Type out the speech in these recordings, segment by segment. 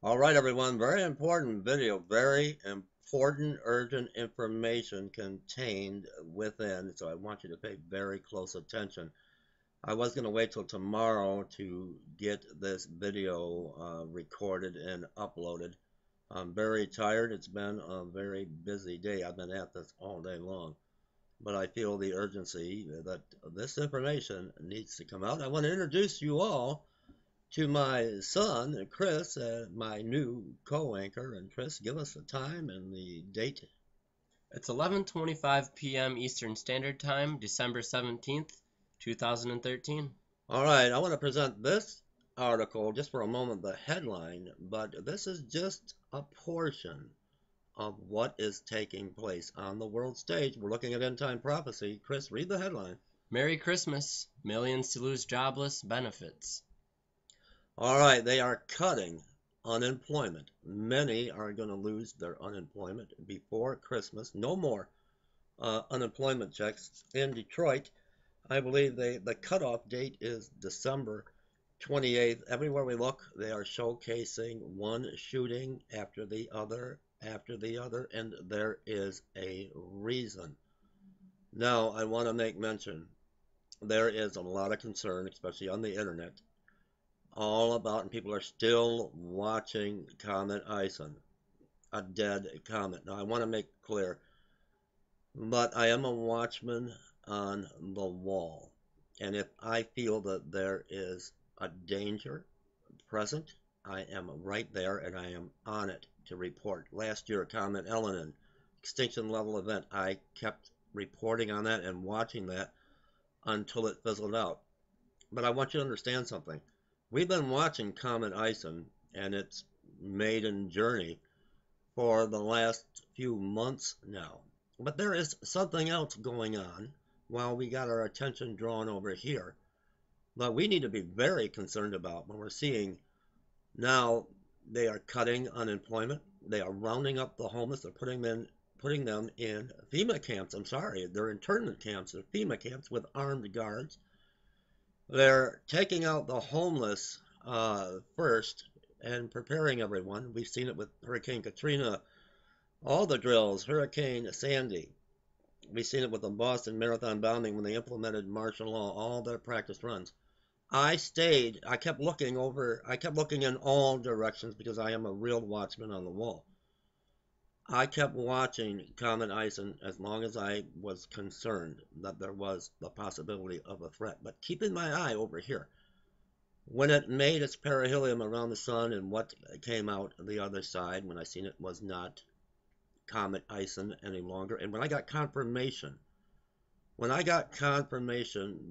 All right, everyone, very important video, very important, urgent information contained within, so I want you to pay very close attention. I was going to wait till tomorrow to get this video recorded and uploaded. I'm very tired. It's been a very busy day. I've been at this all day long, but I feel the urgency that this information needs to come out. I want to introduce you all to my son, Chris, my new co-anchor. And Chris, give us the time and the date. It's 11:25 p.m. Eastern Standard Time, December 17th, 2013. All right, I want to present this article just for a moment, the headline, but this is just a portion of what is taking place on the world stage. We're looking at end time prophecy. Chris, read the headline. Merry Christmas. Millions to lose jobless benefits. All right, they are cutting unemployment. Many are going to lose their unemployment before Christmas. No more unemployment checks in Detroit. I believe the cutoff date is December 28th. Everywhere we look, they are showcasing one shooting after the other, and there is a reason. Now, I want to make mention there is a lot of concern, especially on the internet, all about, and people are still watching Comet Ison, a dead comet. Now, I want to make clear, but I am a watchman on the wall. And if I feel that there is a danger present, I am right there and I am on it to report. Last year, Comet Elenin, extinction level event, I kept reporting on that and watching that until it fizzled out. But I want you to understand something. We've been watching Comet Ison and its maiden journey for the last few months now. But there is something else going on while we got our attention drawn over here that we need to be very concerned about when we're seeing now they are cutting unemployment. They are rounding up the homeless. They're putting them in FEMA camps. I'm sorry, they're internment camps. They're FEMA camps with armed guards. They're taking out the homeless first and preparing everyone. We've seen it with Hurricane Katrina, all the drills, Hurricane Sandy. We've seen it with the Boston Marathon bombing when they implemented martial law, all their practice runs. I kept looking in all directions because I am a real watchman on the wall. I kept watching Comet Ison as long as I was concerned that there was the possibility of a threat. But keeping my eye over here, when it made its perihelion around the sun and what came out the other side, when I seen it was not Comet Ison any longer, and when I got confirmation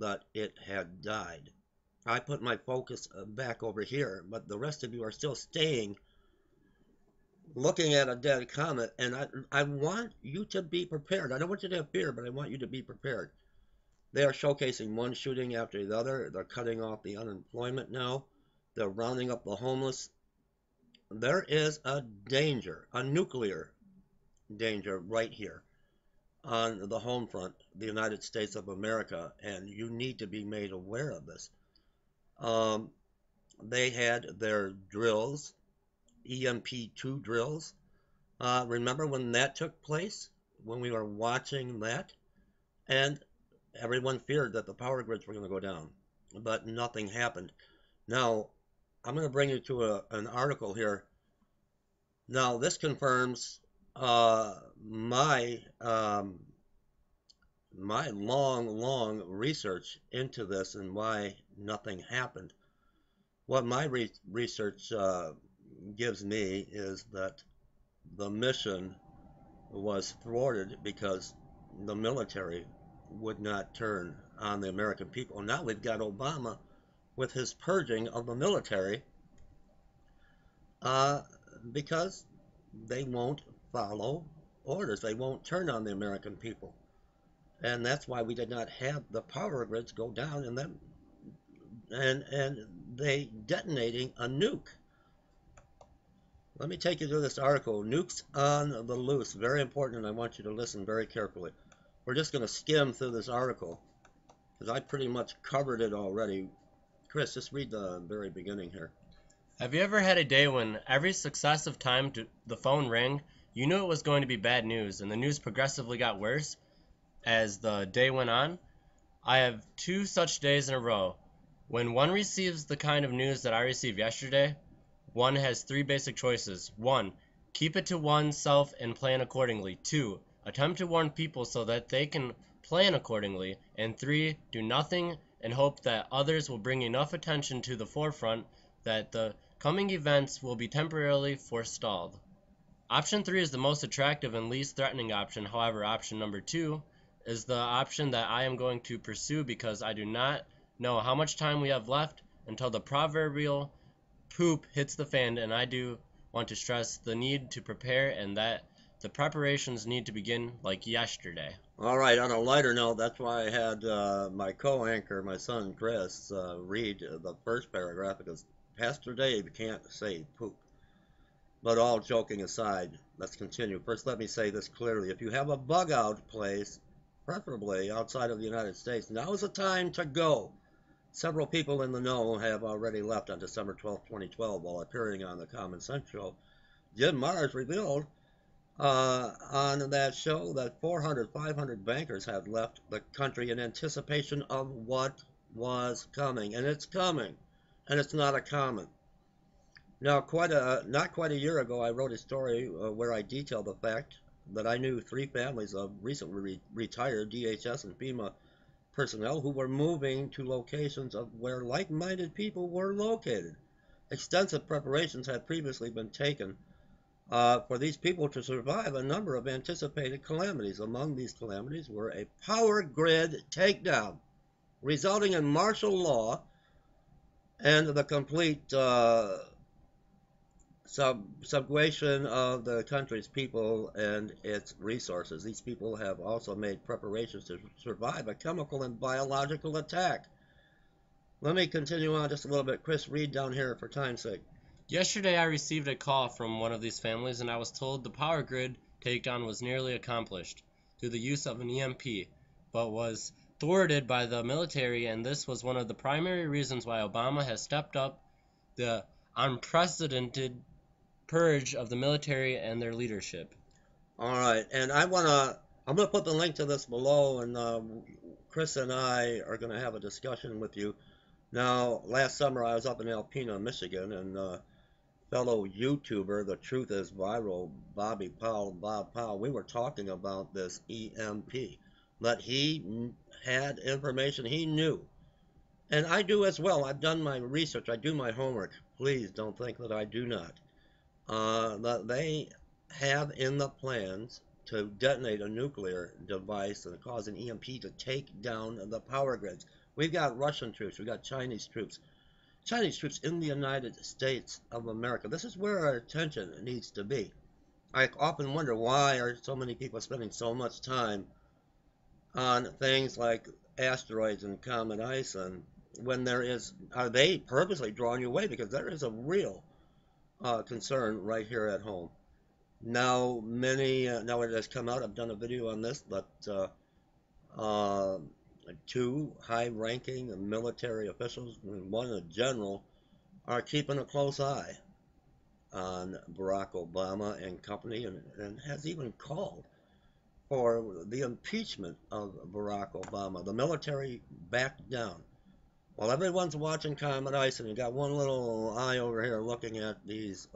that it had died, I put my focus back over here. But the rest of you are still staying looking at a dead comet, and I want you to be prepared. I don't want you to have fear, but I want you to be prepared. They are showcasing one shooting after the other. They're cutting off the unemployment now. They're rounding up the homeless. There is a danger, a nuclear danger right here on the home front, the United States of America, and you need to be made aware of this. Um, they had their drills, EMP2 drills. Remember when that took place? When we were watching that? And everyone feared that the power grids were going to go down, but nothing happened. Now, I'm going to bring you to an article here. Now, this confirms my long research into this and why nothing happened. What my research gives me is that the mission was thwarted because the military would not turn on the American people. Now we've got Obama with his purging of the military uh, because they won't follow orders. They won't turn on the American people. And that's why we did not have the power grids go down and them and they detonating a nuke. Let me take you to this article, Nukes on the Loose. Very important, and I want you to listen very carefully. We're just going to skim through this article because I pretty much covered it already. Chris, just read the very beginning here. Have you ever had a day when every successive time the phone rang, you knew it was going to be bad news, and the news progressively got worse as the day went on? I have two such days in a row. When one receives the kind of news that I received yesterday, one has three basic choices. 1. Keep it to oneself and plan accordingly. 2. Attempt to warn people so that they can plan accordingly. And 3. Do nothing and hope that others will bring enough attention to the forefront that the coming events will be temporarily forestalled. Option 3 is the most attractive and least threatening option. However, option number 2 is the option that I am going to pursue because I do not know how much time we have left until the proverbial poop hits the fan, and I do want to stress the need to prepare and that the preparations need to begin like yesterday. All right, on a lighter note, that's why I had my co-anchor, my son Chris, read the first paragraph because Pastor Dave can't say poop. But all joking aside, let's continue. First, let me say this clearly. If you have a bug out place, preferably outside of the United States, now is the time to go. Several people in the know have already left on December 12, 2012, while appearing on the Common Sense Show. Jim Mars revealed on that show that 400, 500 bankers had left the country in anticipation of what was coming. And it's coming. And it's not a comment. Now, not quite a year ago, I wrote a story where I detailed the fact that I knew three families of recently retired DHS and FEMA personnel who were moving to locations of where like-minded people were located. Extensive preparations had previously been taken for these people to survive a number of anticipated calamities. Among these calamities were a power grid takedown, resulting in martial law and the complete subjugation of the country's people and its resources. These people have also made preparations to survive a chemical and biological attack. Let me continue on just a little bit. Chris, read down here for time's sake. Yesterday I received a call from one of these families and I was told the power grid takedown was nearly accomplished through the use of an EMP, but was thwarted by the military, and this was one of the primary reasons why Obama has stepped up the unprecedented purge of the military and their leadership. All right, and I'm gonna put the link to this below, and Chris and I are gonna have a discussion with you. Now, last summer I was up in Alpena, Michigan, and fellow YouTuber, The Truth is Viral, Bob Powell, we were talking about this EMP, that he had information he knew. And I do as well. I've done my research. I do my homework. Please don't think that I do not. That they have in the plans to detonate a nuclear device and cause an EMP to take down the power grids. We've got Russian troops. We've got Chinese troops. Chinese troops in the United States of America. This is where our attention needs to be. I often wonder why are so many people spending so much time on things like asteroids and comet ice, and when are they purposely drawing you away? Because there is a real concern right here at home. Now, now it has come out. I've done a video on this, but uh, two high-ranking military officials, and one a general, are keeping a close eye on Barack Obama and company, and has even called for the impeachment of Barack Obama. The military backed down. While everyone's watching Comet Ice, and you got one little eye over here looking at these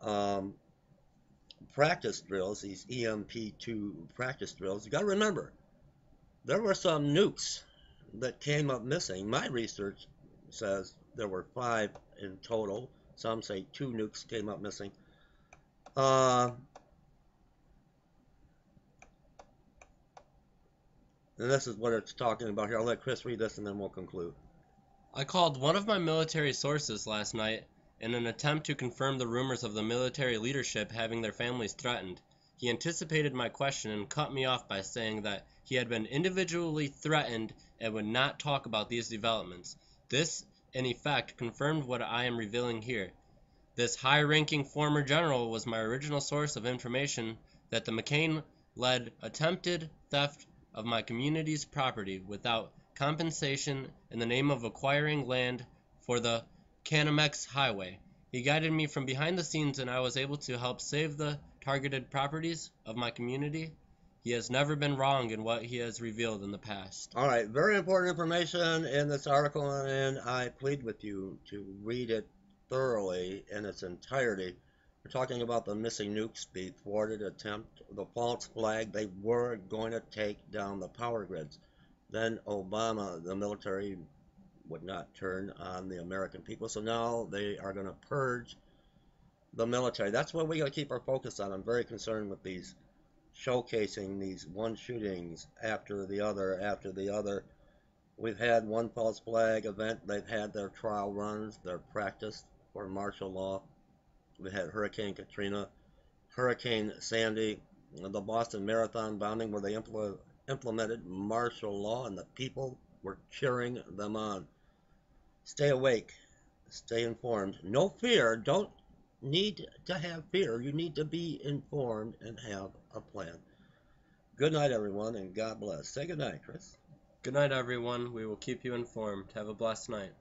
um, practice drills, these EMP2 practice drills, you got to remember, there were some nukes that came up missing. My research says there were 5 in total. Some say 2 nukes came up missing. And this is what it's talking about here. I'll let Chris read this and then we'll conclude. I called one of my military sources last night in an attempt to confirm the rumors of the military leadership having their families threatened. He anticipated my question and cut me off by saying that he had been individually threatened and would not talk about these developments. This, in effect, confirmed what I am revealing here. This high-ranking former general was my original source of information that the McCain-led attempted theft of my community's property without compensation in the name of acquiring land for the Canamex Highway. He guided me from behind the scenes and I was able to help save the targeted properties of my community. He has never been wrong in what he has revealed in the past. All right, very important information in this article, and I plead with you to read it thoroughly in its entirety. We're talking about the missing nukes, the thwarted attempt, the false flag. They were going to take down the power grids. Then Obama, the military, would not turn on the American people, so now they are going to purge the military. That's what we got to keep our focus on. I'm very concerned with these showcasing these one shootings after the other after the other. We've had one false flag event. They've had their trial runs, their practice for martial law. We had Hurricane Katrina, Hurricane Sandy, the Boston Marathon bombing where they implemented martial law and the people were cheering them on. Stay awake, stay informed. No fear. Don't need to have fear. You need to be informed and have a plan. Good night, everyone, and God bless. Say good night, Chris. Good night, everyone. We will keep you informed. Have a blessed night.